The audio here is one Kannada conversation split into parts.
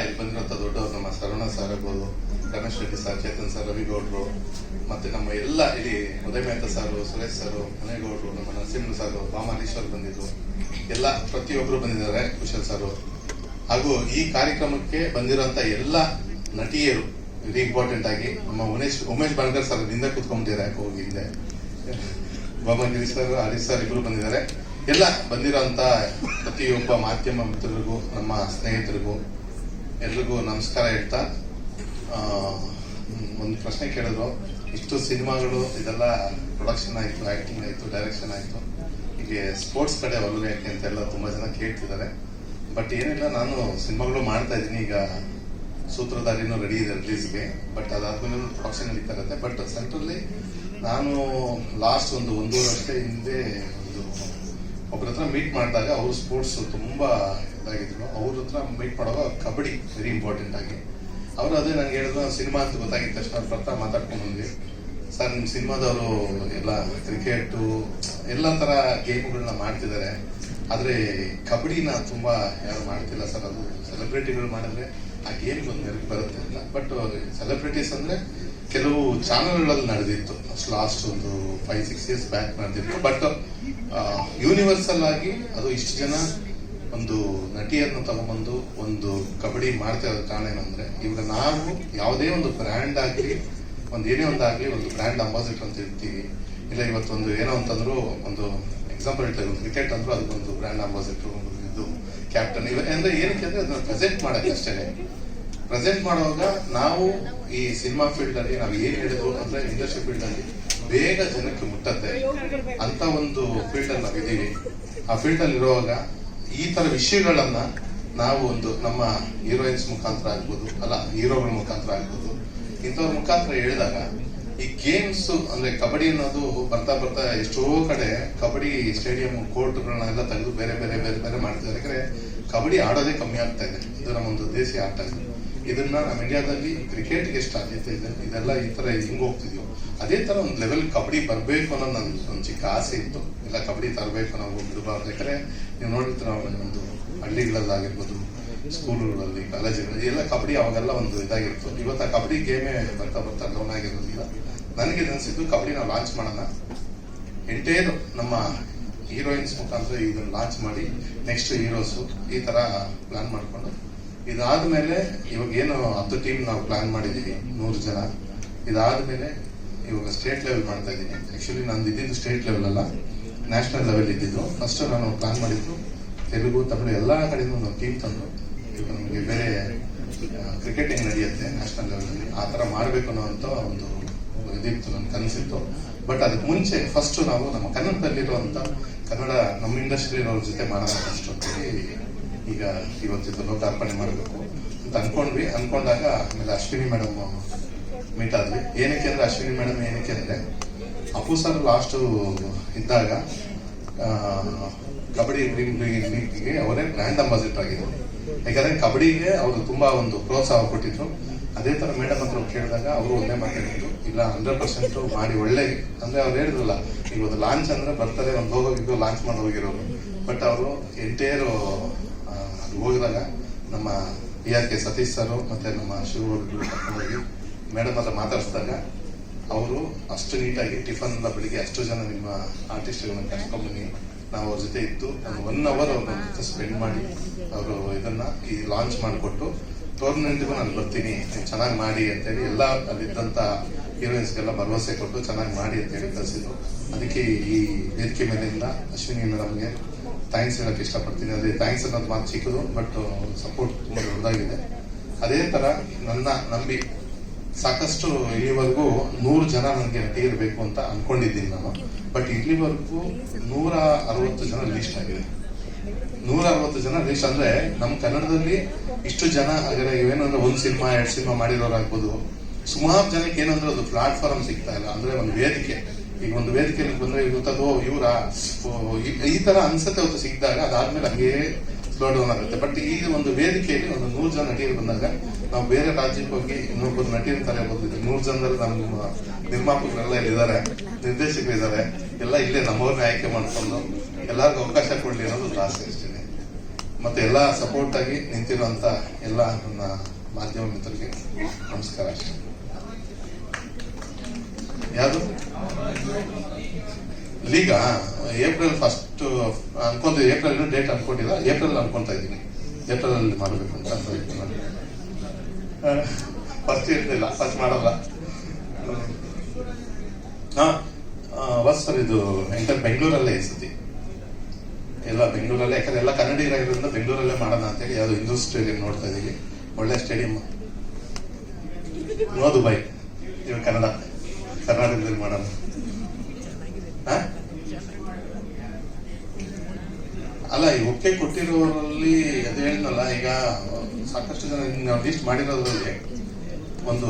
ಇಲ್ಲಿ ಬಂದಿರುವಂತ ದೊಡ್ಡವರು ನಮ್ಮ ಸರವಣ ಸರ್ ಆಗ್ಬೋದು, ರಮೇಶ್ ರೆಡ್ಡಿ ಸರ್, ಚೇತನ್ ಸರ್, ರವಿಗೌಡ್ರು, ಮತ್ತೆ ನಮ್ಮ ಎಲ್ಲ ಇಲ್ಲಿ ಉದಯ ಮೆಹ್ತಾ ಸರ್, ಸುರೇಶ್ ಸರ್, ಮನೇಗೌಡ್ರು, ನಮ್ಮ ನರಸಿಂಹ ಸರ್, ಬಾಮಾರೀಶ್ವರ್ ಬಂದಿದ್ರು, ಎಲ್ಲ ಪ್ರತಿಯೊಬ್ಬರು ಬಂದಿದ್ದಾರೆ, ಕುಶಲ್ ಸರ್. ಹಾಗೂ ಈ ಕಾರ್ಯಕ್ರಮಕ್ಕೆ ಬಂದಿರುವಂತ ಎಲ್ಲ ನಟಿಯರು ವೆರಿ ಇಂಪಾರ್ಟೆಂಟ್ ಆಗಿ ನಮ್ಮ ಉಮೇಶ್ ಬಾಳ್ಕರ್ ಸರ್ ಹಿಂದೆ ಕೂತ್ಕೊಂಡಿದ್ದಾರೆ, ಯಾಕೆ ಹೋಗಿ ಹಿಂದೆ ಬಾಮಗಿರಿ ಸರ್, ಹರೀಶ್ ಸರ್ ಇಬ್ರು ಬಂದಿದ್ದಾರೆ. ಎಲ್ಲ ಬಂದಿರೋಂತ ಪ್ರತಿಯೊಬ್ಬ ಮಾಧ್ಯಮ ಮಿತ್ರರಿಗೂ, ನಮ್ಮ ಸ್ನೇಹಿತರಿಗೂ ಎಲ್ರಿಗೂ ನಮಸ್ಕಾರ ಹೇಳ್ತಾ, ಒಂದು ಪ್ರಶ್ನೆ ಕೇಳಿದ್ರು, ಇಷ್ಟು ಸಿನಿಮಾಗಳು ಇದೆಲ್ಲ ಪ್ರೊಡಕ್ಷನ್ ಆಯ್ತು, ಆಕ್ಟಿಂಗ್ ಆಯ್ತು, ಡೈರೆಕ್ಷನ್ ಆಯ್ತು, ಹೀಗೆ ಸ್ಪೋರ್ಟ್ಸ್ ಕಡೆ ಒಲವು ಯಾಕೆ ಅಂತೆಲ್ಲ ತುಂಬಾ ಜನ ಕೇಳ್ತಿದ್ದಾರೆ. ಬಟ್ ಏನಿಲ್ಲ, ನಾನು ಸಿನಿಮಾಗಳು ಮಾಡ್ತಾ ಇದ್ದೀನಿ. ಈಗ ಸೂತ್ರಧಾರಿನೂ ರೆಡಿ ಇದೆ ರಿಲೀಸ್ಗೆ, ಬಟ್ ಅದಾದ್ಮೇಲೆ ಪ್ರೊಡಕ್ಷನ್ ನಡೀತಾ ಇರುತ್ತೆ. ಬಟ್ ಸೆಂಟ್ರಲ್ಲಿ ನಾನು ಲಾಸ್ಟ್ ಒಂದೂವರೆ ವರ್ಷ ಹಿಂದೆ ಒಬ್ಬರ ಹತ್ರ ಮೀಟ್ ಮಾಡಿದಾಗ ಅವರು ಸ್ಪೋರ್ಟ್ಸ್ ತುಂಬಾ ಇದಾಗಿದ್ರು. ಅವ್ರ ಹತ್ರ ಮೀಟ್ ಮಾಡುವಾಗ ಕಬಡ್ಡಿ ವೆರಿ ಇಂಪಾರ್ಟೆಂಟ್ ಆಗಿ ಅವರು ಅದೇ ನನಗೆ ಹೇಳಿದ್ರು. ಸಿನಿಮಾ ಅಂತ ಗೊತ್ತಾಗಿದ್ದ ತಕ್ಷಣ ಬರ್ತಾ ಮಾತಾಡ್ಕೊಂಡು ಬಂದ್ವಿ. ಸರ್, ನಿಮ್ ಸಿನಿಮಾದವರು ಎಲ್ಲ ಕ್ರಿಕೆಟ್ ಎಲ್ಲ ತರ ಗೇಮ್ಗಳನ್ನ ಮಾಡ್ತಿದ್ದಾರೆ, ಆದ್ರೆ ಕಬಡ್ಡಿನ ತುಂಬಾ ಯಾರು ಮಾಡ್ತಿಲ್ಲ ಸರ್. ಅದು ಸೆಲೆಬ್ರಿಟಿಗಳು ಮಾಡಿದ್ರೆ ಆ ಗೇಮ್ ಒಂದು ನೆನಪು ಬರುತ್ತೆ ಅಂತ. ಬಟ್ ಸೆಲೆಬ್ರಿಟೀಸ್ ಅಂದ್ರೆ ಕೆಲವು ಚಾನೆಲ್ಗಳಲ್ಲಿ ನಡೆದಿತ್ತು, ಲಾಸ್ಟ್ 5-6 years ಬ್ಯಾಕ್ ನಡೆದಿತ್ತು. ಬಟ್ ಯೂನಿವರ್ಸಲ್ ಆಗಿ ಅದು ಇಷ್ಟು ಜನ ಒಂದು ನಟಿಯರನ್ನು ತಗೊಂಡ್ಬಂದು ಒಂದು ಕಬಡ್ಡಿ ಮಾಡ್ತಾ ಇರೋದು ಕಾರಣ ಏನಂದ್ರೆ, ಇವಾಗ ನಾವು ಯಾವುದೇ ಒಂದು ಬ್ರ್ಯಾಂಡ್ ಆಗ್ಲಿ, ಏನೇ ಒಂದಾಗ್ಲಿ, ಒಂದು ಬ್ರ್ಯಾಂಡ್ ಅಂಬಾಸಿಡರ್ ಅಂತ ಇರ್ತೀವಿ. ಇಲ್ಲ ಇವತ್ತೊಂದು ಏನೋ ಅಂತಂದ್ರು, ಒಂದು ಎಕ್ಸಾಂಪಲ್ ಹೇಳ್ತಾ ಇರೋದು, ಕ್ರಿಕೆಟ್ ಅಂದ್ರೂ ಅದಕ್ಕೊಂದು ಬ್ರ್ಯಾಂಡ್ ಅಂಬಾಸಿಡರ್, ಇದು ಕ್ಯಾಪ್ಟನ್, ಅಂದ್ರೆ ಏನಕ್ಕೆ ಅಂದ್ರೆ ಅದನ್ನ ಪ್ರೆಸೆಂಟ್ ಮಾಡಕ್ಕೆ ಅಷ್ಟೇ. ಪ್ರೆಸೆಂಟ್ ಮಾಡುವಾಗ ನಾವು ಈ ಸಿನಿಮಾ ಫೀಲ್ಡ್ ಅಲ್ಲಿ ನಾವು ಏನ್ ಹೇಳಿದ್ರು ಅಂದ್ರೆ, ಇಂಡಸ್ಟ್ರಿ ಫೀಲ್ಡ್ ಅಲ್ಲಿ ಬೇಗ ಜನಕ್ಕೆ ಮುಟ್ಟತ್ತೆ ಅಂತ ಒಂದು ಫೀಲ್ಡ್ ಅಲ್ಲಿ ನಾವಿದ್ದೀವಿ. ಆ ಫೀಲ್ಡ್ ಅಲ್ಲಿ ಇರುವಾಗ ಈ ತರ ವಿಷಯಗಳನ್ನ ನಾವು ಒಂದು ನಮ್ಮ ಹೀರೋಯಿನ್ಸ್ ಮುಖಾಂತರ ಆಗ್ಬೋದು, ಅಲ್ಲ ಹೀರೋಗಳ ಮುಖಾಂತರ ಆಗ್ಬೋದು, ಇಂಥವ್ರ ಮುಖಾಂತರ ಹೇಳಿದಾಗ ಈ ಗೇಮ್ಸ್ ಅಂದ್ರೆ ಕಬಡ್ಡಿ ಅನ್ನೋದು ಬರ್ತಾ ಬರ್ತಾ ಎಷ್ಟೋ ಕಡೆ ಕಬಡ್ಡಿ ಸ್ಟೇಡಿಯಂ ಕೋರ್ಟ್ಗಳನ್ನ ಎಲ್ಲ ತೆಗೆದು ಬೇರೆ ಬೇರೆ ಬೇರೆ ಬೇರೆ ಮಾಡ್ತಿದ್ದಾರೆ. ಯಾಕಂದ್ರೆ ಕಬಡ್ಡಿ ಆಡೋದೇ ಕಮ್ಮಿ ಆಗ್ತಾ ಇದೆ. ಇದು ನಮ್ಮೊಂದು ದೇಶೀಯ ಆಟ ಇದೆ. ಇದನ್ನ ನಮ್ಮ ಇಂಡಿಯಾದಲ್ಲಿ ಕ್ರಿಕೆಟ್ಗೆ ಎಷ್ಟು ಆದ್ಯತೆ ಇದೆ, ಇದೆಲ್ಲ ಈ ತರ ಹಿಂಗ್ ಹೋಗ್ತಿದ್ಯೋ ಅದೇ ತರ ಒಂದು ಲೆವೆಲ್ ಕಬಡ್ಡಿ ಬರ್ಬೇಕು ಅನ್ನೋ ಒಂದು ಚಿಕ್ಕ ಆಸೆ ಇತ್ತು. ಇಲ್ಲ ಕಬಡ್ಡಿ ತರಬೇಕು, ನಾವು ಬಿಡಬಾರ್ದು. ಯಾಕಂದ್ರೆ ನೀವು ನೋಡಿರ್ತೀರ, ಒಂದು ಹಳ್ಳಿಗಳಲ್ಲಾಗಿರ್ಬೋದು, ಸ್ಕೂಲುಗಳಲ್ಲಿ, ಕಾಲೇಜುಗಳಲ್ಲಿ ಎಲ್ಲ ಕಬಡ್ಡಿ ಅವಾಗೆಲ್ಲ ಒಂದು ಇದಾಗಿತ್ತು. ಇವತ್ತು ಆ ಕಬಡ್ಡಿ ಗೇಮೇ ಬರ್ತಾ ಬರ್ತಾ ಡೌನ್ ಆಗಿರೋದಿಲ್ಲ. ನನಗೆ ಅನಿಸಿದ್ದು ಕಬಡ್ಡಿ ನಾವು ಲಾಂಚ್ ಮಾಡೋಣ, ಎಂಟೈರ್ ನಮ್ಮ ಹೀರೋಯಿನ್ಸ್ ಮುಖಾಂತರ ಇದನ್ನ ಲಾಂಚ್ ಮಾಡಿ ನೆಕ್ಸ್ಟ್ ಹೀರೋಸ್ ಈ ತರ ಪ್ಲಾನ್ ಮಾಡ್ಕೊಂಡು, ಇದಾದ್ಮೇಲೆ ಇವಾಗ ಏನು 10 ಟೀಮ್ ನಾವು ಪ್ಲಾನ್ ಮಾಡಿದೀವಿ, 100 ಜನ. ಇದಾದ್ಮೇಲೆ ಇವಾಗ ಸ್ಟೇಟ್ ಲೆವೆಲ್ ಮಾಡ್ತಾ ಇದ್ದೀನಿ. ಆಕ್ಚುಲಿ ನಂದು ಇದ್ದಿದ್ದು ಸ್ಟೇಟ್ ಲೆವೆಲ್ ಅಲ್ಲ, ನ್ಯಾಷನಲ್ ಲೆವೆಲ್ ಇದ್ದಿದ್ದು. ಫಸ್ಟ್ ನಾನು ಪ್ಲಾನ್ ಮಾಡಿದ್ದು ತೆಲುಗು, ತಮಿಳು ಎಲ್ಲಾ ಕಡೆಯಿಂದ ಒಂದು ಟೀಮ್ ತಂದು, ಇವಾಗ ನಮಗೆ ಬೇರೆ ಕ್ರಿಕೆಟ್ ಹೆಂಗ್ ನಡೆಯುತ್ತೆ ನ್ಯಾಷನಲ್ ಲೆವೆಲ್ ಅಲ್ಲಿ, ಆ ತರ ಮಾಡ್ಬೇಕು ಅನ್ನೋಂತ ಒಂದು ಇದಿತ್ತು, ನನ್ ಕನಸಿತ್ತು. ಬಟ್ ಅದಕ್ಕೆ ಮುಂಚೆ ಫಸ್ಟ್ ನಾವು ನಮ್ಮ ಕನ್ನಡದಲ್ಲಿರುವಂತ ಕನ್ನಡ ನಮ್ಮ ಇಂಡಸ್ಟ್ರಿ ಇರೋರ ಜೊತೆ ಮಾಡೋಣ ಫಸ್ಟ್ ಅಂತೇಳಿ ಈಗ ಇವತ್ತಿದ್ದು ಲೋಕಾರ್ಪಣೆ ಮಾಡಬೇಕು ಅಂತ ಅನ್ಕೊಂಡ್ವಿ. ಅನ್ಕೊಂಡಾಗ ಆಮೇಲೆ ಅಶ್ವಿನಿ ಮೇಡಮ್ ಮೀಟ್ ಆದ್ವಿ. ಏನಕ್ಕೆ ಅಂದ್ರೆ ಅಶ್ವಿನಿ ಮೇಡಮ್ ಏನಕ್ಕೆ ಅಂದ್ರೆ, ಅಪ್ಪು ಸರ್ ಲಾಸ್ಟ್ ಇದ್ದಾಗ ಕಬಡ್ಡಿ ಲೀಗ್ಗೆ ಅವರೇ ಬ್ರ್ಯಾಂಡ್ ಅಂಬಾಸಿಡರ್ ಆಗಿದ್ರು. ಯಾಕಂದ್ರೆ ಕಬಡ್ಡಿಗೆ ಅವರು ತುಂಬಾ ಒಂದು ಪ್ರೋತ್ಸಾಹ ಕೊಟ್ಟಿದ್ರು. ಅದೇ ತರ ಮೇಡಮ್ ಹತ್ರ ಕೇಳಿದಾಗ ಅವರು ಒಂದೇ ಮಾತಾಡಿದ್ರು, ಇಲ್ಲ 100% ಮಾಡಿ ಒಳ್ಳೆ, ಅಂದ್ರೆ ಅವ್ರು ಹೇಳಿದ್ರಲ್ಲ, ಈಗ ಒಂದು ಲಾಂಚ್ ಅಂದ್ರೆ ಬರ್ತಾರೆ, ಒಂದು ಹೋಗೋಗಿದ್ದು ಲಾಂಚ್ ಮಾಡಿ ಹೋಗಿರೋರು. ಬಟ್ ಅವರು ಎಂಟೈರ್ ಹೋಗಿದಾಗ ನಮ್ಮ PRK ಸತೀಶ್ ಸರ್ ಮತ್ತೆ ನಮ್ಮ ಶಿವಗೌಡರು ಕರ್ಕೊಂಡೋಗಿ ಮೇಡಮ್ ಹತ್ರ ಮಾತಾಡಿಸಿದಾಗ ಅವರು ಅಷ್ಟು ನೀಟಾಗಿ ಟಿಫನ್ ಎಲ್ಲ ಬೆಳಿಗ್ಗೆ ಅಷ್ಟು ಜನ ನಿಮ್ಮ ಆರ್ಟಿಸ್ಟ್ಗಳನ್ನ ಕರ್ಕೊಂಡ್ಬನ್ನಿ, ನಾವು ಅವ್ರ ಜೊತೆ ಇದ್ದು ಒಂದು 1 hour ಅವ್ರ ಜೊತೆ ಸ್ಪೆಂಡ್ ಮಾಡಿ ಅವರು ಇದನ್ನ ಈ ಲಾಂಚ್ ಮಾಡಿಕೊಟ್ಟು, ಟೂರ್ನಮೆಂಟ್ಗೂ ನಾನು ಬರ್ತೀನಿ, ನೀವು ಚೆನ್ನಾಗಿ ಮಾಡಿ ಅಂತೇಳಿ ಎಲ್ಲ ಅಲ್ಲಿದ್ದಂತ ಹೀರೋಯಿನ್ಸ್ಗೆಲ್ಲ ಭರವಸೆ ಕೊಟ್ಟು ಚೆನ್ನಾಗಿ ಮಾಡಿ ಅಂತೇಳಿ ಕಳಿಸಿದ್ರು. ಅದಕ್ಕೆ ಈ ವೇದಿಕೆ ಮೇಲಿಂದ ಅಶ್ವಿನಿ ಮೇಡಮ್ಗೆ ಥ್ಯಾಂಕ್ಸ್ ಹೇಳಕ್ ಇಷ್ಟಪಡ್ತೀನಿ. ಅದೇ ಥ್ಯಾಂಕ್ಸ್ ಅನ್ನೋದು ಮಾತು ಚಿಕ್ಕದು, ಬಟ್ ಸಪೋರ್ಟ್ ತುಂಬಾ ದೊಡ್ಡದಾಗಿದೆ. ಅದೇ ತರ ನನ್ನ ನಂಬಿ ಸಾಕಷ್ಟು ಇಲ್ಲಿವರೆಗೂ 100 ಜನ ನನಗೆ ನಟಿಗಿರ್ಬೇಕು ಅಂತ ಅನ್ಕೊಂಡಿದ್ದೀನಿ ನಾನು. ಬಟ್ ಇಲ್ಲಿವರೆಗೂ 160 ಜನ ಲಿಸ್ಟ್ ಆಗಿದೆ. 160 ಜನ ಲಿಸ್ಟ್ ಅಂದ್ರೆ ನಮ್ಮ ಕನ್ನಡದಲ್ಲಿ ಇಷ್ಟು ಜನ ಹಾಗಾದ್ರೆ ಇವೇನಂದ್ರೆ 1 ಸಿನಿಮಾ 2 ಸಿನಿಮಾ ಮಾಡಿರೋರಾಗ್ಬೋದು. ಸುಮಾರು ಜನಕ್ಕೆ ಏನಂದ್ರೆ ಅದು ಪ್ಲಾಟ್ಫಾರ್ಮ್ ಸಿಗ್ತಾ ಇಲ್ಲ, ಅಂದ್ರೆ ಒಂದು ವೇದಿಕೆ. ಈಗ ಒಂದು ವೇದಿಕೆಯಲ್ಲಿ ಬಂದ್ರೆ ಇವತ್ತದು ಇವರ ಈ ತರ ಅನ್ಸತ್ತೆ ಹೊತ್ತು ಸಿಕ್ಕಿದಾಗ ಅದಾದ್ಮೇಲೆ ಹಂಗೆ ಸ್ಲೋ ಡೌನ್ ಆಗುತ್ತೆ. ಬಟ್ ಈ ಒಂದು ವೇದಿಕೆಯಲ್ಲಿ ಒಂದು 100 ಜನ ನಟಿಯರು ಬಂದಾಗ ನಾವು ಬೇರೆ ರಾಜ್ಯಕ್ಕೆ ಹೋಗಿ ಇನ್ನೊಬ್ಬರು ನಟಿಯರು ತಾರೆ ಬಂದಿದ್ವಿ. 100 ಜನರಲ್ಲಿ ನಮ್ಮ ನಿರ್ಮಾಪಕರೆಲ್ಲ ಇಲ್ಲಿದ್ದಾರೆ, ನಿರ್ದೇಶಕರು ಇದ್ದಾರೆ, ಎಲ್ಲ ಇಲ್ಲೇ ನಮ್ಮವ್ರನ್ನ ಆಯ್ಕೆ ಮಾಡ್ಕೊಂಡು ಎಲ್ಲರಿಗೂ ಅವಕಾಶ ಕೊಡ್ಲಿ ಅನ್ನೋದು ಆಸೆ ಅಷ್ಟೇ. ಮತ್ತೆ ಎಲ್ಲ ಸಪೋರ್ಟ್ ಆಗಿ ನಿಂತಿರುವಂತ ಎಲ್ಲ ನನ್ನ ಮಾಧ್ಯಮ ಮಿತ್ರರಿಗೆ ನಮಸ್ಕಾರ. ಯಾವುದು ಲೀಗ ಏಪ್ರಿಲ್ 1 ಅನ್ಕೊಂತ ಏಪ್ರಿಲ್ ಡೇಟ್ ಅನ್ಕೊಂಡಿಲ್ಲ, ಏಪ್ರಿಲ್ ಅನ್ಕೊಂತ ಇದ್ದೀನಿ. ಏಪ್ರಿಲ್ ಅಲ್ಲಿ ಮಾಡಬೇಕು ಅಂತ ಫಸ್ಟ್ ಇರ್ತಿಲ್ಲ, ಫಸ್ಟ್ ಮಾಡಲ್ಲ. ಸರ್ ಇದು ಎಂಟರ್ ಬೆಂಗಳೂರಲ್ಲೇ ಈ ಸತಿ ಎಲ್ಲ ಬೆಂಗಳೂರಲ್ಲೇ, ಯಾಕಂದ್ರೆ ಎಲ್ಲ ಕನ್ನಡಿಗರಾಗಿರೋದ್ರಿಂದ ಬೆಂಗಳೂರಲ್ಲೇ ಮಾಡೋಣ ಅಂತೇಳಿ ಯಾವ್ದು ಹಿಂದೂ ಸ್ಟೇಡಿಯಂ ನೋಡ್ತಾ ಇದೀವಿ. ಒಳ್ಳೆ ಸ್ಟೇಡಿಯಂ. ನೋ ದುಬೈ, ಇವಾಗ ಕರ್ನಾಟಕದಲ್ಲಿ ಮಾಡೋಣ. ಅಲ್ಲ, ಈ ಒಕ್ಕೆ ಕೊಟ್ಟಿರೋರಲ್ಲಿ ಅದು ಹೇಳಿದ್ನಲ್ಲ, ಈಗ ಸಾಕಷ್ಟು ಜನ ನಾವು ಲಿಸ್ಟ್ ಮಾಡಿರೋದ್ರಲ್ಲಿ ಒಂದು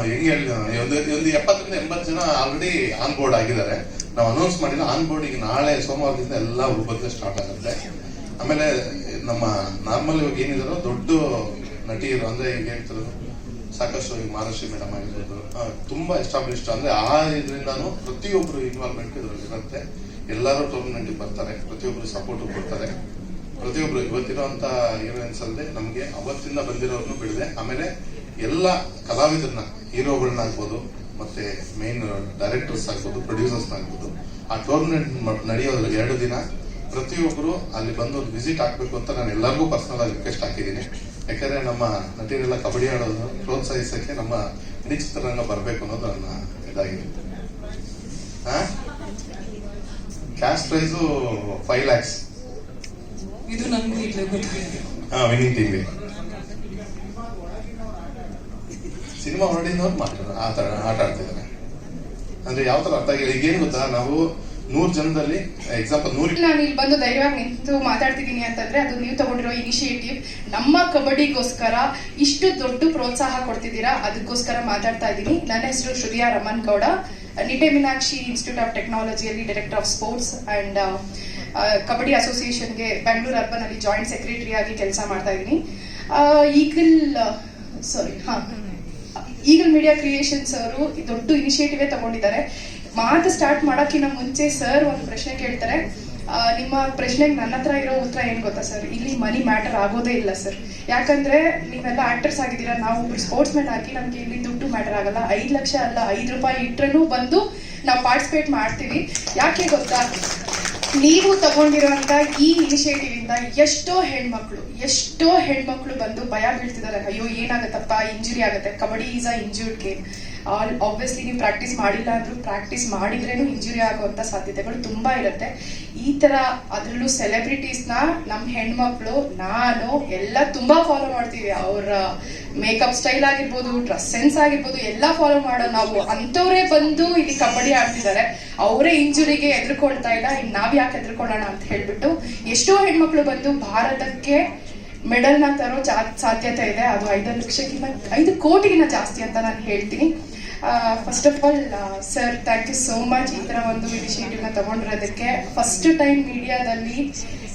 ಹೆಂಗೆ ಹೇಳಿ ಒಂದು 70-80 ಜನ ಆಲ್ರೆಡಿ ಆನ್ ಬೋರ್ಡ್ ಆಗಿದ್ದಾರೆ. ನಾವು ಅನೌನ್ಸ್ ಮಾಡಿಲ್ಲ. ಆನ್ ಬೋರ್ಡ್ ಈಗ ನಾಳೆ ಸೋಮವಾರದಿಂದ ಎಲ್ಲ ಬದಲು ಸ್ಟಾರ್ಟ್ ಆಗುತ್ತೆ. ಆಮೇಲೆ ನಮ್ಮ ನಾರ್ಮಲ್ ಇವಾಗ ಏನಿದಾರೋ ದೊಡ್ಡ ನಟಿಯರು ಅಂದ್ರೆ ಈಗ ಹೇಳ್ತಿರೋದು ಸಾಕಷ್ಟು ಈಗ ಮಹಾರಾಷ್ಟ್ರ ಮೇಡಮ್ ಆಗಿರ್ಬೋದು, ತುಂಬಾ ಎಸ್ಟಾಬ್ಲಿಷ್ಡ್ ಅಂದ್ರೆ ಆ ಇದರಿಂದಾನು ಪ್ರತಿಯೊಬ್ಬರು ಇನ್ವಾಲ್ವ್ಮೆಂಟ್ ಇದ್ರಲ್ಲಿ ಇರುತ್ತೆ. ಎಲ್ಲರೂ ಟೂರ್ನಮೆಂಟ್ ಬರ್ತಾರೆ, ಪ್ರತಿಯೊಬ್ಬರು ಸಪೋರ್ಟ್ ಕೊಡ್ತಾರೆ. ಪ್ರತಿಯೊಬ್ರು ಇವತ್ತಿರುವಂತ ಹೀರೋಯಿನ್ಸ್ ಅಲ್ಲದೆ ನಮ್ಗೆ ಅವತ್ತಿಂದ ಬಂದಿರೋರ್ನು ಬಿಡದೆ, ಆಮೇಲೆ ಎಲ್ಲ ಕಲಾವಿದರನ್ನ ಹೀರೋಗಳನ್ನ ಆಗ್ಬೋದು, ಮತ್ತೆ ಮೇನ್ ಡೈರೆಕ್ಟರ್ಸ್ ಆಗ್ಬೋದು, ಪ್ರೊಡ್ಯೂಸರ್ಸ್ ಆಗ್ಬೋದು, ಆ ಟೂರ್ನಮೆಂಟ್ ನಡೆಯೋದ್ರಲ್ಲಿ 2 ದಿನ ಪ್ರತಿಯೊಬ್ಬರು ಅಲ್ಲಿ ಬಂದು ಒಂದು ವಿಸಿಟ್ ಹಾಕ್ಬೇಕು ಅಂತ ನಾನು ಎಲ್ಲರಿಗೂ ಪರ್ಸನಲ್ ಆಗಿ ರಿಕ್ವೆಸ್ಟ್ ಹಾಕಿದ್ದೀನಿ. ಯಾಕಂದ್ರೆ ನಮ್ಮ ನಟಿಯರೆಲ್ಲ ಕಬಡ್ಡಿ ಆಡೋದು ಪ್ರೋತ್ಸಾಹಿಸಕ್ಕೆ ನಮ್ಮ ಇಡೀ ಚಿತ್ರರಂಗ ಬರಬೇಕು ಅನ್ನೋದು ನನ್ನ ಇದಾಗಿದೆ. Cash price 5 lakhs. ಇದು ನನ್ಗೂ ವಿನ್ನಿಂಗ್ ಟೀಮ್ಗೆ ಸಿನಿಮಾ ಹೊರಡಿನವ್ರು ಮಾಡ್ತಾರೆ, ಆ ತರ ಆಟ ಆಡ್ತಿದ್ದಾರೆ. ಅಂದ್ರೆ ಯಾವ ತರ ಅರ್ಥ ಆಗಿಲ್ಲ. ಈಗೇನು ಗೊತ್ತಾ, ನಾವು 100 ಜನದಲ್ಲಿ ಎಕ್ಸಾಂಪಲ್ 100 ನಾನು ಇಲ್ಲಿ ಬಂದು ಧೈರ್ಯವಾಗಿ ನಿಂತು ಮಾತಾಡ್ತಿದ್ದೀನಿ ಅಂತಂದ್ರೆ ಅದು ನೀವು ತಗೊಂಡಿರೋ ಇನಿಷಿಯೇಟಿವ್. ನಮ್ಮ ಕಬಡ್ಡಿಗೋಸ್ಕರ ಇಷ್ಟು ದೊಡ್ಡ ಪ್ರೋತ್ಸಾಹ ಕೊಡ್ತಿದ್ದೀರಾ, ಅದಕ್ಕೋಸ್ಕರ ಮಾತಾಡ್ತಾ ಇದ್ದೀನಿ. ನನ್ನ ಹೆಸರು ಶ್ರುತಿಯಾ ರಮನ್ ಗೌಡ, ನಿಟ್ಟೆ ಮೀನಾಕ್ಷಿ ಇನ್ಸ್ಟಿಟ್ಯೂಟ್ ಆಫ್ ಟೆಕ್ನಾಲಜಿಯಲ್ಲಿ director of sports and kabaddi ಅಸೋಸಿಯೇಷನ್ಗೆ ಬೆಂಗಳೂರು ಅರ್ಬನ್ ಅಲ್ಲಿ ಜಾಯಿಂಟ್ ಸೆಕ್ರೆಟರಿ ಆಗಿ ಕೆಲಸ ಮಾಡ್ತಾ ಇದ್ದೀನಿ. ಈಗಲ್ ಮೀಡಿಯಾ ಕ್ರಿಯೇಷನ್ಸ್ ಅವರು ದೊಡ್ಡ ಇನಿಷಿಯೇಟಿವ್ ತಗೊಂಡಿದ್ದಾರೆ. ಮಾತು ಸ್ಟಾರ್ಟ್ ಮಾಡೋಕ್ಕಿಂತ ಮುಂಚೆ ಸರ್ ಒಂದು ಪ್ರಶ್ನೆ ಕೇಳ್ತಾರೆ. ನಿಮ್ಮ ಪ್ರಶ್ನೆಗೆ ನನ್ನ ಹತ್ರ ಇರೋ ಉತ್ತರ ಏನ್ ಗೊತ್ತಾ ಸರ್, ಇಲ್ಲಿ ಮನಿ ಮ್ಯಾಟರ್ ಆಗೋದೇ ಇಲ್ಲ ಸರ್. ಯಾಕಂದ್ರೆ ನೀವೆಲ್ಲ ಆಕ್ಟರ್ಸ್ ಆಗಿದ್ದೀರಾ, ನಾವು ಸ್ಪೋರ್ಟ್ಸ್ ಮ್ಯಾನ್ ಆಗಿ ನಮ್ಗೆ ಇಲ್ಲಿ ದುಡ್ಡು ಮ್ಯಾಟರ್ ಆಗಲ್ಲ. 5 ಲಕ್ಷ ಅಲ್ಲ, 5 ರೂಪಾಯಿ ಇಟ್ರೂ ಬಂದು ನಾವು ಪಾರ್ಟಿಸಿಪೇಟ್ ಮಾಡ್ತೀವಿ. ಯಾಕೆ ಗೊತ್ತಾ, ನೀವು ತಗೊಂಡಿರುವಂತ ಈ ಇನಿಷಿಯೇಟಿವ್ ಇಂದ ಎಷ್ಟೋ ಹೆಣ್ಮಕ್ಳು ಬಂದು ಭಯ ಬೀಳ್ತಿದ್ದಾರೆ. ಅಯ್ಯೋ ಏನಾಗತ್ತಪ್ಪ, ಇಂಜುರಿ ಆಗುತ್ತೆ. Kabaddi is a injured game. Obviously ನೀವು ಪ್ರಾಕ್ಟೀಸ್ ಮಾಡಿಲ್ಲ ಅಂದ್ರೂ ಪ್ರಾಕ್ಟೀಸ್ ಮಾಡಿದ್ರೇನು ಇಂಜುರಿ ಆಗುವಂತ ಸಾಧ್ಯತೆಗಳು ತುಂಬಾ ಇರುತ್ತೆ. ಈ ತರ ಅದರಲ್ಲೂ ಸೆಲೆಬ್ರಿಟೀಸ್ ನ ನಮ್ ಹೆಣ್ಮಕ್ಳು ನಾನು ಎಲ್ಲ ತುಂಬಾ ಫಾಲೋ ಮಾಡ್ತೀವಿ. ಅವ್ರ ಮೇಕಪ್ ಸ್ಟೈಲ್ ಆಗಿರ್ಬೋದು, ಡ್ರೆಸ್ ಸೆನ್ಸ್ ಆಗಿರ್ಬೋದು, ಎಲ್ಲ ಫಾಲೋ ಮಾಡೋ ನಾವು ಅಂತವ್ರೆ ಬಂದು ಇಲ್ಲಿ ಕಬಡ್ಡಿ ಆಡ್ತಿದ್ದಾರೆ. ಅವರೇ ಇಂಜುರಿಗೆ ಎದುರ್ಕೊಳ್ತಾ ಇಲ್ಲ, ಇನ್ ನಾವ್ ಯಾಕೆ ಎದುರ್ಕೊಳ್ಳೋಣ ಅಂತ ಹೇಳ್ಬಿಟ್ಟು ಎಷ್ಟೋ ಹೆಣ್ಮಕ್ಳು ಬಂದು ಭಾರತಕ್ಕೆ ಮೆಡಲ್ ನ ತರೋ ಸಾಧ್ಯತೆ ಇದೆ. ಅದು 5 ಕೋಟಿಗಿಂತ ಜಾಸ್ತಿ ಅಂತ ನಾನು ಹೇಳ್ತೀನಿ. First of all sir, thank you so much ಈ ತರ ಒಂದು ಇನಿಷಿಯೇಟಿವ್ ನ ತಗೊಂಡಿರೋದಕ್ಕೆ. ಫಸ್ಟ್ ಟೈಮ್ ಮೀಡಿಯಾದಲ್ಲಿ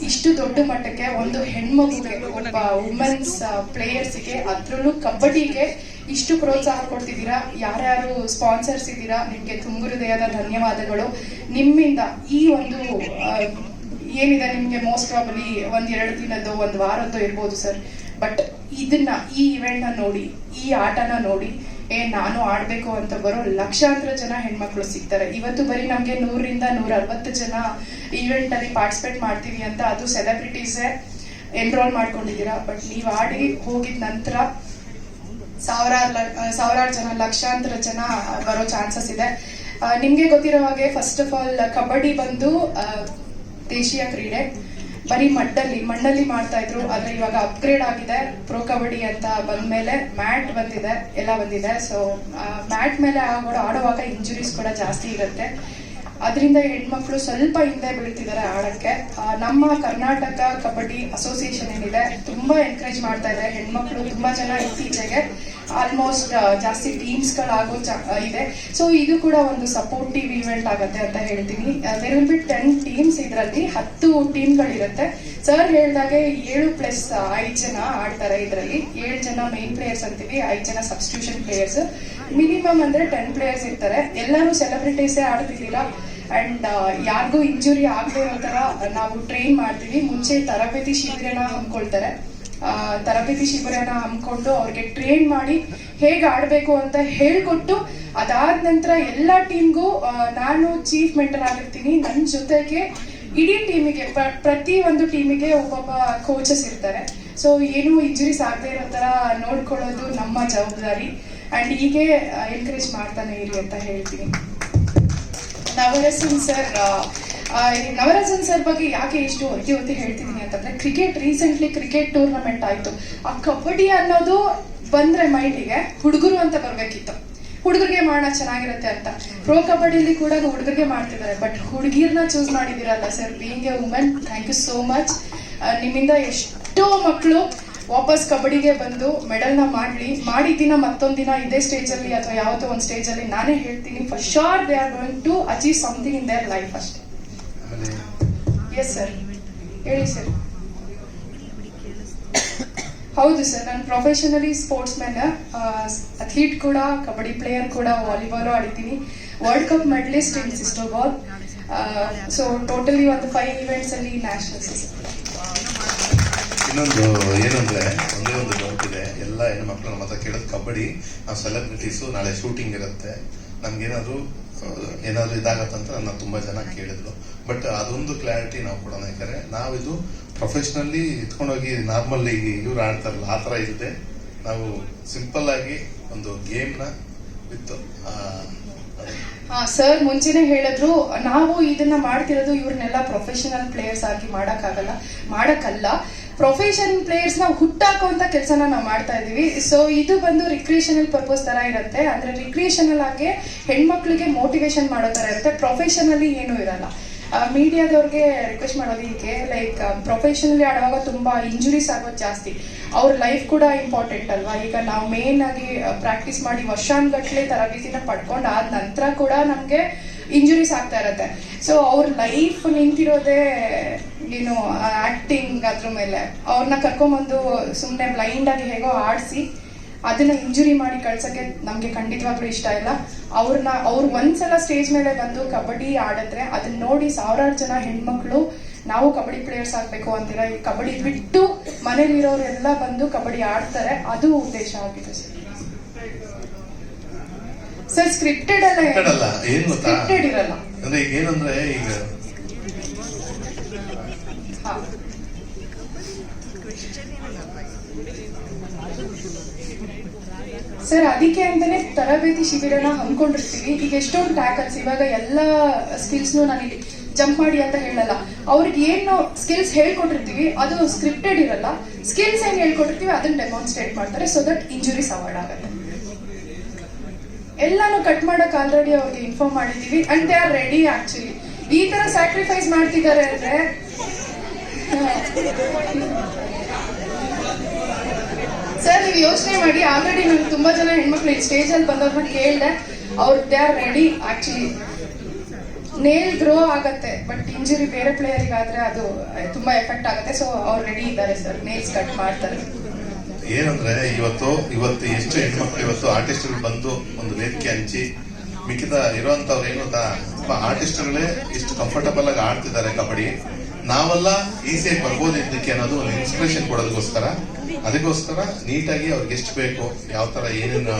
ಇಷ್ಟು ದೊಡ್ಡ ಮಟ್ಟಕ್ಕೆ ಒಂದು ಹೆಣ್ಮಗುಗೆ, ಒಬ್ಬ ವುಮೆನ್ಸ್ ಪ್ಲೇಯರ್ಸ್ಗೆ, ಅದ್ರಲ್ಲೂ ಕಬಡ್ಡಿಗೆ ಇಷ್ಟು ಪ್ರೋತ್ಸಾಹ ಕೊಡ್ತಿದ್ದೀರಾ. ಯಾರ್ಯಾರು ಸ್ಪಾನ್ಸರ್ಸ್ ಇದ್ದೀರಾ, ನಿಮ್ಗೆ ತುಂಬು ಹೃದಯದ ಧನ್ಯವಾದಗಳು. ನಿಮ್ಮಿಂದ ಈ ಒಂದು ಏನಿದೆ ನಿಮ್ಗೆ ಮೋಸ್ಟ್ ಪ್ರಾಬಲಿ 1-2 ದಿನದ್ದು 1 ವಾರದ್ದು ಇರ್ಬೋದು ಸರ್, ಬಟ್ ಇದನ್ನ ಈ ಇವೆಂಟ್ ನ ನೋಡಿ, ಈ ಆಟನ ನೋಡಿ ನಾನು ಆಡ್ಬೇಕು ಅಂತ ಬರೋ ಲಕ್ಷಾಂತರ ಜನ ಹೆಣ್ಮಕ್ಳು ಸಿಗ್ತಾರೆ. ಇವತ್ತು ಬರೀ ನಮ್ಗೆ 100-160 ಜನ ಈವೆಂಟ್ ಅಲ್ಲಿ ಪಾರ್ಟಿಸಿಪೇಟ್ ಮಾಡ್ತೀವಿ ಅಂತ, ಅದು ಸೆಲೆಬ್ರಿಟೀಸೇ ಎನ್ರೋಲ್ ಮಾಡ್ಕೊಂಡಿದ್ದೀರಾ. ಬಟ್ ನೀವ್ ಆಡಿ ಹೋಗಿದ ನಂತರ ಸಾವಿರಾರು ಜನ, ಲಕ್ಷಾಂತರ ಜನ ಬರೋ ಚಾನ್ಸಸ್ ಇದೆ. ನಿಮ್ಗೆ ಗೊತ್ತಿರೋ ಹಾಗೆ ಫಸ್ಟ್ ಆಫ್ ಆಲ್ ಕಬಡ್ಡಿ ಬಂದು ದೇಶೀಯ ಕ್ರೀಡೆ. ಬರೀ ಮಣ್ಣಲ್ಲಿ ಮಾಡ್ತಾ ಇದ್ರು, ಆದ್ರೆ ಇವಾಗ ಅಪ್ಗ್ರೇಡ್ ಆಗಿದೆ. ಪ್ರೋ ಕಬಡ್ಡಿ ಅಂತ ಬಂದ್ಮೇಲೆ ಮ್ಯಾಟ್ ಬಂದಿದೆ, ಎಲ್ಲ ಬಂದಿದೆ. ಸೊ ಮ್ಯಾಟ್ ಮೇಲೆ ಆಡುವಾಗ ಇಂಜುರೀಸ್ ಕೂಡ ಜಾಸ್ತಿ ಇರುತ್ತೆ. ಅದರಿಂದ ಹೆಣ್ಮಕ್ಳು ಸ್ವಲ್ಪ ಹಿಂದೆ ಬೀಳ್ತಿದ್ದಾರೆ ಆಡಕ್ಕೆ. ನಮ್ಮ ಕರ್ನಾಟಕ ಕಬಡ್ಡಿ ಅಸೋಸಿಯೇಷನ್ ಏನಿದೆ ತುಂಬಾ ಎನ್ಕರೇಜ್ ಮಾಡ್ತಾ ಇದೆ. ಹೆಣ್ಮಕ್ಳು ತುಂಬಾ ಜನ ಇತ್ತೀಚೆಗೆ ಆಲ್ಮೋಸ್ಟ್ ಜಾಸ್ತಿ ಟೀಮ್ಸ್ ಗಳಾಗೋ ಇದೆ. ಸೊ ಇದು ಕೂಡ ಒಂದು ಸಪೋರ್ಟಿವ್ ಇವೆಂಟ್ ಆಗತ್ತೆ ಅಂತ ಹೇಳ್ತೀನಿ. There will be 10 teams. ಇದರಲ್ಲಿ 10 ಟೀಮ್ಗಳಿರುತ್ತೆ. ಸರ್ ಹೇಳ್ದಾಗೆ 7+5 ಜನ ಆಡ್ತಾರೆ. ಇದರಲ್ಲಿ 7 ಜನ ಮೇನ್ ಪ್ಲೇಯರ್ಸ್ ಅಂತೀವಿ, 5 ಜನ ಸಬ್ಸ್ಟಿಟ್ಯೂಷನ್ ಪ್ಲೇಯರ್ಸ್. ಮಿನಿಮಮ್ ಅಂದ್ರೆ 10 ಪ್ಲೇಯರ್ಸ್ ಇರ್ತಾರೆ. ಎಲ್ಲರೂ ಸೆಲೆಬ್ರಿಟೀಸೇ ಆಡ್ತಿದ್ದೀರಾ. ಅಂಡ್ ಯಾರಿಗೂ ಇಂಜುರಿ ಆಗದೆ ಇರೋ ತರ ನಾವು ಟ್ರೈನ್ ಮಾಡ್ತೀವಿ. ಮುಂಚೆ ತರಬೇತಿ ಶಿಬಿರನ ಹಮ್ಮಿಕೊಳ್ತಾರೆ. ತರಬೇತಿ ಶಿಬಿರನ ಹಮ್ಮಿಕೊಂಡು ಅವ್ರಿಗೆ ಟ್ರೈನ್ ಮಾಡಿ ಹೇಗೆ ಆಡಬೇಕು ಅಂತ ಹೇಳ್ಕೊಟ್ಟು, ಅದಾದ ನಂತರ ಎಲ್ಲ ಟೀಮ್ಗೂ ನಾನು ಚೀಫ್ ಮೆಂಟರ್ ಆಗಿರ್ತೀನಿ. ನನ್ನ ಜೊತೆಗೆ ಇಡೀ ಟೀಮಿಗೆ, ಪ್ರತಿ ಒಂದು ಟೀಮಿಗೆ ಒಬ್ಬೊಬ್ಬ ಕೋಚಸ್ ಇರ್ತಾರೆ. ಸೊ ಏನು ಇಂಜುರೀಸ್ ಆಗದೆ ಇರೋ ತರ ನೋಡ್ಕೊಳ್ಳೋದು ನಮ್ಮ ಜವಾಬ್ದಾರಿ. ಅಂಡ್ ಹೀಗೆ ಎನ್ಕರೇಜ್ ಮಾಡ್ತಾನೆ ಇರಿ ಅಂತ ಹೇಳ್ತೀನಿ. ನವರಸನ್ ಸರ್ ಬಗ್ಗೆ ಯಾಕೆ ಇಷ್ಟು ಒತ್ತಿ ಹೇಳ್ತಿದ್ದೀನಿ ಅಂತಂದ್ರೆ, ರೀಸೆಂಟ್ಲಿ ಕ್ರಿಕೆಟ್ ಟೂರ್ನಮೆಂಟ್ ಆಯ್ತು. ಆ ಕಬಡ್ಡಿ ಅನ್ನೋದು ಬಂದ್ರೆ ಮೈಂಡಿಗೆ ಹುಡುಗರು ಅಂತ ಬರ್ಬೇಕಿತ್ತು. ಹುಡುಗರಿಗೆ ಮಾಡೋಣ ಚೆನ್ನಾಗಿರುತ್ತೆ ಅಂತ. ಪ್ರೋ ಕಬಡ್ಡಿಲಿ ಕೂಡ ಹುಡುಗರಿಗೆ ಮಾಡ್ತಿದ್ದಾರೆ, ಬಟ್ ಹುಡುಗಿರ್ನ ಚೂಸ್ ಮಾಡಿದಿರಲ್ಲ sir. Being a women, thank you so much. ನಿಮ್ಮಿಂದ ಎಷ್ಟೋ ಮಕ್ಕಳು ವಾಪಸ್ ಕಬಡ್ಡಿಗೆ ಬಂದು ಮೆಡಲ್ನ ಮಾಡಿ ದಿನ ಮತ್ತೊಂದು ದಿನ ಇದೇ ಸ್ಟೇಜಲ್ಲಿ ಅಥವಾ ಯಾವತ್ತೋ ಒಂದು ಸ್ಟೇಜಲ್ಲಿ ನಾನೇ ಹೇಳ್ತೀನಿ, for sure they are going to achieve something in their life ಅಷ್ಟೇ. ಎಸ್ ಸರ್, ಹೇಳಿ ಸರ್. ಹೌದು ಸರ್, ನಾನು ಪ್ರೊಫೆಷನಲಿ ಸ್ಪೋರ್ಟ್ಸ್ ಮ್ಯಾನ್, ಅಥ್ಲೀಟ್ ಕೂಡ, ಕಬಡ್ಡಿ ಪ್ಲೇಯರ್ ಕೂಡ, ವಾಲಿಬಾಲ್ ಆಡಿದ್ದೀನಿ, world cup medalist in sister ball. So totally ಒಂದು 5 events ಅಲ್ಲಿ ನ್ಯಾಷನಲ್ಸ್. ಇನ್ನೊಂದು ಏನಂದ್ರೆ, ಒಂದೇ ಒಂದು ಡೌಟ್ ಇದೆ. ಎಲ್ಲ ಹೆಣ್ಮಕ್ಳು ನಮ್ಮ ಹತ್ರ ಕೇಳೋದು, ಕಬಡ್ಡಿ ನಾವು ಸೆಲೆಬ್ರಿಟೀಸು, ನಾಳೆ ಶೂಟಿಂಗ್ ಇರುತ್ತೆ, ನಮ್ಗೇನಾದ್ರು ಇದಾಗತ್ತಂತ ನನ್ನ ತುಂಬಾ ಜನ ಕೇಳಿದ್ರು. ಬಟ್ ಅದೊಂದು ಕ್ಲಾರಿಟಿ ನಾವು ಕೊಡೋಣ. ಯಾಕಂದ್ರೆ ನಾವಿದು ಪ್ರೊಫೆಷನಲಿ ಇಟ್ಕೊಂಡೋಗಿ ನಾರ್ಮಲ್ ಈಗ ಇವ್ರು ಆಡ್ತಾರಲ್ಲ ಆ ಥರ ಇರುತ್ತೆ. ನಾವು ಸಿಂಪಲ್ ಆಗಿ ಒಂದು ಗೇಮ್ನ ವಿತ್ ಸರ್ ಮುಂಚೆನೆ ಹೇಳಿದ್ರು, ನಾವು ಇದನ್ನ ಮಾಡ್ತಿರೋದು ಇವ್ರನ್ನೆಲ್ಲ ಪ್ರೊಫೆಷನಲ್ ಪ್ಲೇಯರ್ಸ್ ಆಗಿ ಮಾಡಕ್ಕಲ್ಲ, ಪ್ರೊಫೆಷನಲ್ ಪ್ಲೇಯರ್ಸ್ ನ ಹುಟ್ಟಾಕುವಂತ ಕೆಲಸನ ನಾವು ಮಾಡ್ತಾ ಇದೀವಿ. ಸೊ ಇದು ಬಂದು ರಿಕ್ರಿಯೇಷನಲ್ ಪರ್ಪಸ್ ತರ ಇರುತ್ತೆ. ಅಂದ್ರೆ ರಿಕ್ರಿಯೇಷನಲ್ ಆಗಿ ಹೆಣ್ಮಕ್ಳಿಗೆ ಮೋಟಿವೇಶನ್ ಮಾಡೋ ತರ ಇರುತ್ತೆ. ಪ್ರೊಫೆಷನಲಿ ಏನೂ ಇರಲ್ಲ. ಮೀಡಿಯಾದವ್ರಿಗೆ ರಿಕ್ವೆಸ್ಟ್ ಮಾಡೋದು ಹೀಗೆ, ಲೈಕ್ ಪ್ರೊಫೆಷನಲಿ ಆಡುವಾಗ ತುಂಬಾ ಇಂಜುರೀಸ್ ಆಗೋದು ಜಾಸ್ತಿ. ಅವ್ರ ಲೈಫ್ ಕೂಡ ಇಂಪಾರ್ಟೆಂಟ್ ಅಲ್ವಾ. ಈಗ ನಾವು ಮೇನ್ ಆಗಿ ಪ್ರಾಕ್ಟೀಸ್ ಮಾಡಿ ವರ್ಷಾನ್ಗಟ್ಲೆ ತರಬೇತಿನ ಪಡ್ಕೊಂಡು ಆದ ನಂತರ ಕೂಡ ನಮ್ಗೆ ಇಂಜುರೀಸ್ ಆಗ್ತಾ ಇರತ್ತೆ. ಸೊ ಅವ್ರ ಲೈಫ್ ನಿಂತಿರೋದೇ ಏನು ಆಕ್ಟಿಂಗ್ ಅದ್ರ ಮೇಲೆ. ಅವ್ರನ್ನ ಕರ್ಕೊಂಬಂದು ಸುಮ್ಮನೆ ಬ್ಲೈಂಡ್ ಆಗಿ ಹೇಗೋ ಆಡಿಸಿ ಅದನ್ನ ಇಂಜುರಿ ಮಾಡಿ ಕಳ್ಸಕ್ಕೆ ನಮ್ಗೆ ಖಂಡಿತವಾಗ್ಲೂ ಇಷ್ಟ ಇಲ್ಲ. ಅವ್ರು ಒಂದ್ಸಲ ಸ್ಟೇಜ್ ಮೇಲೆ ಬಂದು ಕಬಡ್ಡಿ ಆಡಿದ್ರೆ ಅದನ್ನ ನೋಡಿ ಸಾವಿರಾರು ಜನ ಹೆಣ್ಮಕ್ಳು ನಾವು ಕಬಡ್ಡಿ ಪ್ಲೇಯರ್ಸ್ ಆಗ್ಬೇಕು ಅಂತೀರ. ಈ ಕಬಡ್ಡಿ ಬಿಟ್ಟು ಮನೇಲಿರೋರೆಲ್ಲ ಬಂದು ಕಬಡ್ಡಿ ಆಡ್ತಾರೆ. ಅದು ಉದ್ದೇಶ ಆಗಿದೆ ಸರ್. ಸ್ಕ್ರಿಪ್ಟೆಡ್ ಅಲ್ಲ, ಏನು ಸ್ಕ್ರಿಪ್ಟೆಡ್ ಇರಲ್ಲ. ಅಂದ್ರೆ ಈಗ ಏನಂದ್ರೆ, ಈಗ ಸರ್ ಅದಕ್ಕೆ ಅಂತಾನೆ ತರಬೇತಿ ಶಿಬಿರನ ಹಮ್ಮಿಕೊಂಡಿರ್ತೀವಿ. ಈಗ ಎಷ್ಟೊಂದು ಟ್ಯಾಕಲ್ಸ್, ಇವಾಗ ಎಲ್ಲ ಸ್ಕಿಲ್ಸ್ನು ನಾನಿಲ್ಲಿ ಜಂಪ್ ಮಾಡಿ ಅಂತ ಹೇಳಲ್ಲ. ಅವ್ರಿಗೆ ಏನು ಸ್ಕಿಲ್ಸ್ ಹೇಳ್ಕೊಟ್ಟಿರ್ತೀವಿ ಅದು ಸ್ಕ್ರಿಪ್ಟೆಡ್ ಇರಲ್ಲ. ಸ್ಕಿಲ್ಸ್ ಏನ್ ಹೇಳ್ಕೊಟ್ಟಿರ್ತೀವಿ ಅದನ್ನ ಡೆಮಾನ್ಸ್ಟ್ರೇಟ್ ಮಾಡ್ತಾರೆ, ಸೊ ದಟ್ ಇಂಜುರೀಸ್ ಅವಾಯ್ಡ್ ಆಗುತ್ತೆ. ಎಲ್ಲಾನು ಕಟ್ ಮಾಡಕ್ ಆಲ್ರೆಡಿ ಅವ್ರಿಗೆ ಇನ್ಫಾರ್ಮ್ ಮಾಡಿದೀವಿ and they are ready. Actually ಈ ತರ ಸ್ಯಾಕ್ರಿಫೈಸ್ ಮಾಡ್ತಿದ್ದಾರೆ ಅಂದ್ರೆ ಸರ್ ನೀವು ಯೋಚನೆ ಮಾಡಿ. ಆಲ್ರೆಡಿ ನಾನು ತುಂಬಾ ಜನ ಹೆಣ್ಮಕ್ಳು ಈ ಸ್ಟೇಜ್ ಅಲ್ಲಿ ಬಂದವ್ರನ್ನ ಕೇಳಿದೆ, ಅವ್ರು they are ready. Actually nail grow ಆಗತ್ತೆ, ಬಟ್ ಇಂಜುರಿ ಬೇರೆ ಪ್ಲೇಯರ್ಗಾದ್ರೆ ಅದು ತುಂಬಾ ಎಫೆಕ್ಟ್ ಆಗುತ್ತೆ. ಸೊ ಅವ್ರು ರೆಡಿ ಇದ್ದಾರೆ ಸರ್, ನೇಲ್ಸ್ ಕಟ್ ಮಾಡ್ತಾರೆ. ಏನಂದ್ರೆ ಇವತ್ತು ಎಷ್ಟು ಹೆಣ್ಮಕ್ಳು ಇವತ್ತು ಆರ್ಟಿಸ್ಟ್ಗಳು ಬಂದು ಒಂದು ವೇದಿಕೆ ಹಂಚಿ ಮಿಕ್ಕಿದ ಇರೋಂಥವ್ರು ಏನು ಆರ್ಟಿಸ್ಟ್ಗಳೇ ಇಷ್ಟು ಕಂಫರ್ಟಬಲ್ ಆಗಿ ಆಡ್ತಿದ್ದಾರೆ ಕಬಡ್ಡಿ. ನಾವೆಲ್ಲ ಈಸಿಯಾಗಿ ಬರ್ಬೋದು ಇದಕ್ಕೆ ಅನ್ನೋದು ಒಂದು ಇನ್ಸ್ಪಿರೇಷನ್ ಅದಕ್ಕೋಸ್ಕರ ನೀಟಾಗಿ ಅವ್ರಿಗೆ ಎಷ್ಟು ಬೇಕು, ಯಾವ ತರ ಏನೇನು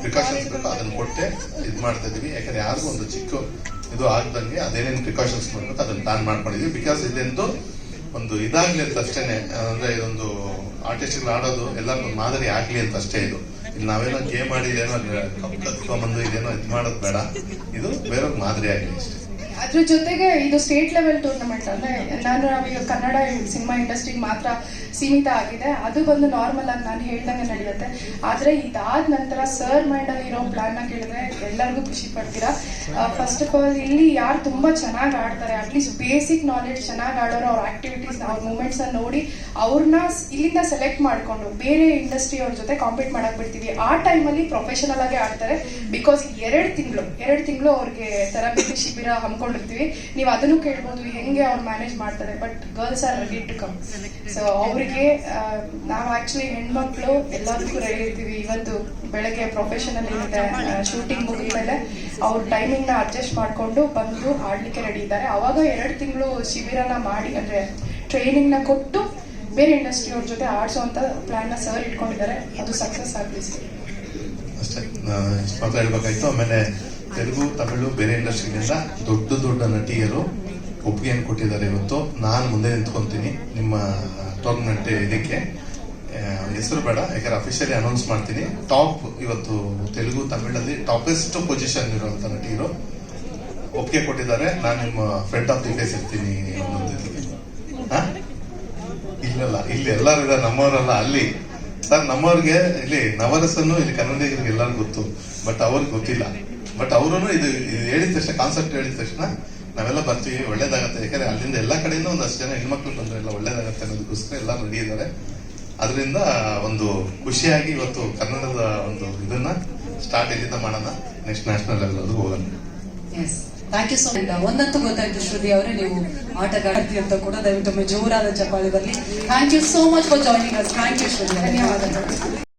ಪ್ರಿಕಾಷನ್ಸ್ ಬೇಕೋ ಅದನ್ನ ಕೊಟ್ಟೆ ಇದು ಮಾಡ್ತಾ ಇದೀವಿ. ಯಾಕಂದ್ರೆ ಯಾರಿಗೂ ಒಂದು ಚಿಕ್ಕ ಇದು ಆಗದಂಗೆ ಅದೇನೇನು ಪ್ರಿಕಾಷನ್ಸ್ ಮಾಡಬೇಕು ಅದನ್ನ ಪ್ಲಾನ್ ಮಾಡ್ಕೊಂಡಿದೀವಿ. ಬಿಕಾಸ್ ಇದೊಂದು ಒಂದು ಇದಾಗ್ಲಿ ಅಂತ ಅಷ್ಟೇನೆ. ಅಂದ್ರೆ ಇದೊಂದು ಆರ್ಟಿಸ್ಟ್ಗಳು ಆಡೋದು ಎಲ್ಲರಿಗೂ ಒಂದು ಮಾದರಿ ಆಗ್ಲಿ ಅಂತ ಅಷ್ಟೇ. ಇದು ಇಲ್ಲಿ ನಾವೇನೋ ಗೇಮ್ ಆಡಿ ಏನೋ ಕಪ್ಕೊಂಡ್ಬಂದು ಇದೇನೋ ಇದು ಮಾಡೋದು ಬೇಡ, ಇದು ಬೇರೆಯವ್ರಿಗೆ ಮಾದರಿ ಆಗ್ಲಿ ಅಷ್ಟೇ. ಅದ್ರ ಜೊತೆಗೆ ಇದು ಸ್ಟೇಟ್ ಲೆವೆಲ್ ಟೂರ್ನಮೆಂಟ್ ಅಂದ್ರೆ ನಾವೀಗ ಕನ್ನಡ ಸಿನಿಮಾ ಇಂಡಸ್ಟ್ರಿಗೆ ಮಾತ್ರ ಸೀಮಿತ ಆಗಿದೆ. ಅದು ಬಂದು ನಾರ್ಮಲ್ ಆಗಿ ನಾನು ಹೇಳ್ದಂಗೆ ನಡೆಯುತ್ತೆ. ಆದ್ರೆ ಇದಾದ ನಂತರ ಸರ್ ಮೈಂಡ್ ಅಲ್ಲಿ ಇರೋ ಪ್ಲಾನ್ ನ ಕೇಳಿದ್ರೆ ಎಲ್ಲರಿಗೂ ಖುಷಿ ಪಡ್ತೀರಾ. ಫಸ್ಟ್ ಆಫ್ ಆಲ್ ಇಲ್ಲಿ ಯಾರು ತುಂಬಾ ಚೆನ್ನಾಗಿ ಆಡ್ತಾರೆ, ಅಟ್ಲೀಸ್ಟ್ ಬೇಸಿಕ್ ನಾಲೆಡ್ಜ್ ಚೆನ್ನಾಗಿ ಆಡೋರು, ಅವ್ರ ಆಕ್ಟಿವಿಟೀಸ್ ಅವ್ರ ಮೂವ್ಮೆಂಟ್ಸ್ ಅನ್ನ ನೋಡಿ ಅವ್ರನ್ನ ಇಲ್ಲಿಂದ ಸೆಲೆಕ್ಟ್ ಮಾಡ್ಕೊಂಡು ಬೇರೆ ಇಂಡಸ್ಟ್ರಿ ಅವ್ರ ಜೊತೆ ಕಾಂಪೀಟ್ ಮಾಡಕ್ ಬಿಡ್ತೀವಿ. ಆ ಟೈಮಲ್ಲಿ ಪ್ರೊಫೆಷನಲ್ ಆಗಿ ಆಡ್ತಾರೆ. ಬಿಕಾಸ್ 2 ತಿಂಗಳು ಅವ್ರಿಗೆ ತರಬೇತಿ ಶಿಬಿರ ಹಮ್ಮಿಕೊಂಡಿರ್ತೀವಿ. ನೀವು ಅದನ್ನು ಕೇಳ್ಬೋದು ಹೆಂಗೆ ಅವ್ರು ಮ್ಯಾನೇಜ್ ಮಾಡ್ತಾರೆ. But girls are ready to come. So ಅವ್ರಿಗೆ ಅವರಿಗೆ ನಾವು ಆಕ್ಚುಲಿ ಹೆಣ್ಮಕ್ಳು ಎಲ್ಲದಕ್ಕೂ ರೆಡಿ ಇರ್ತೀವಿ. ಇವತ್ತು ಬೆಳಗ್ಗೆ ಪ್ರೊಫೆಷನಲ್ ಏನಿದೆ ಶೂಟಿಂಗ್ ಮುಗಿದ ಮೇಲೆ ಅವ್ರ ಟೈಮಿಂಗ್ನ ಅಡ್ಜಸ್ಟ್ ಮಾಡಿಕೊಂಡು ಬಂದು ಆಡ್ಲಿಕ್ಕೆ ರೆಡಿ ಇದ್ದಾರೆ. ಅವಾಗ 2 ತಿಂಗಳು ಶಿಬಿರನ ಮಾಡಿ ಅಂದ್ರೆ ಟ್ರೈನಿಂಗ್ನ ಕೊಟ್ಟು ಬೇರೆ ಇಂಡಸ್ಟ್ರಿ ಅವ್ರ ಜೊತೆ ಆಡಿಸೋಂಥ ಪ್ಲಾನ್ನ ಸರ್ ಇಟ್ಕೊಂಡಿದ್ದಾರೆ. ಅದು ಸಕ್ಸಸ್ ಆಗಲಿ ಸರ್. ಅಷ್ಟೇ ಇಷ್ಟು ಮಾತ್ರ ಹೇಳ್ಬೇಕಾಯ್ತು. ಆಮೇಲೆ ತೆಲುಗು, ತಮಿಳು, ಬೇರೆ ಇಂಡಸ್ಟ್ರಿಗಳಿಂದ ದೊಡ್ಡ ದೊಡ್ಡ ನಟಿಯರು ಒಪ್ಪಿಗೆಯನ್ನು ಕೊಟ್ಟಿದ್ದಾರೆ. ಇವತ್ತು ನಾನು ಮುಂದೆ ನಿಂತ್ಕೊಂತೀನಿ ನಿಮ್ಮ ಟೂರ್ನಮೆಂಟ್ ಇದಕ್ಕೆ. ಹೆಸರು ಬೇಡ, ಯಾಕಂದ್ರೆ ಅಫಿಷಿಯಲಿ ಅನೌನ್ಸ್ ಮಾಡ್ತೀನಿ. ಟಾಪ್ ಇವತ್ತು ತೆಲುಗು, ತಮಿಳಲ್ಲಿ ಟಾಪೆಸ್ಟ್ ಪೊಸಿಷನ್ ಇರುವಂತ ನಟಿಯರು ಒಪ್ಪಿಗೆ ಕೊಟ್ಟಿದ್ದಾರೆ. ನಾನು ನಿಮ್ಮ ಫ್ರೆಂಡ್ ಆಫ್ ದಿ ಡೇಸ್ ಇರ್ತೀನಿ ಒಂದೊಂದು ಇಲ್ಲಲ್ಲ, ಇಲ್ಲಿ ಎಲ್ಲರೂ ಇದ್ದಾರೆ, ನಮ್ಮವರಲ್ಲ ಅಲ್ಲಿ ಸರ್. ನಮ್ಮವ್ರಿಗೆ ಇಲ್ಲಿ ನವರಸನ್ನು ಇಲ್ಲಿ ಕನ್ನಡಿಗರಿಗೆ ಎಲ್ಲರಿಗೂ ಗೊತ್ತು, ಬಟ್ ಅವ್ರಿಗೆ ಗೊತ್ತಿಲ್ಲ. ಬಟ್ ಅವರು ಇದು ಹೇಳಿದ ತಕ್ಷಣ, ಕಾನ್ಸೆಪ್ಟ್ ಹೇಳಿದ ತಕ್ಷಣ ನಾವೆಲ್ಲ ಬರ್ತೀವಿ, ಒಳ್ಳೇದಾಗತ್ತೆ. ಯಾಕಂದ್ರೆ ಅಲ್ಲಿಂದ ಎಲ್ಲ ಕಡೆಯಿಂದ ಒಂದಷ್ಟು ಜನ ಹೆಣ್ಮಕ್ಳು ಬಂದ್ರೆ ಎಲ್ಲ ಒಳ್ಳೇದಾಗತ್ತೆ ಅನ್ನೋದಕ್ಕೋಸ್ಕರ ಎಲ್ಲ ರೆಡಿ ಇದ್ದಾರೆ. ಅದರಿಂದ ಒಂದು ಖುಷಿಯಾಗಿ ಇವತ್ತು ಕನ್ನಡದ ಒಂದು ಇದನ್ನ ಸ್ಟಾರ್ಟ್ ಇಲ್ಲಿಂದ ಮಾಡೋಣ, ನೆಕ್ಸ್ಟ್ ನ್ಯಾಷನಲ್ ಲೆವೆಲ್ ಅದು ಹೋಗೋಣ. Thank you so much. ಒಂದಂತೂ ಗೊತ್ತಾಯ್ತು ಶ್ರುತಿ ಅವರೇ, ನೀವು ಆಟಗಾರ್ತಿ ಅಂತ ಕೂಡ. ದಯವಿಟ್ಟು ಜೋರಾದ ಚಪ್ಪಾಳೆ ಬರಲಿ. Thank you so much for joining us. Thank you Shruti. ಧನ್ಯವಾದಗಳು.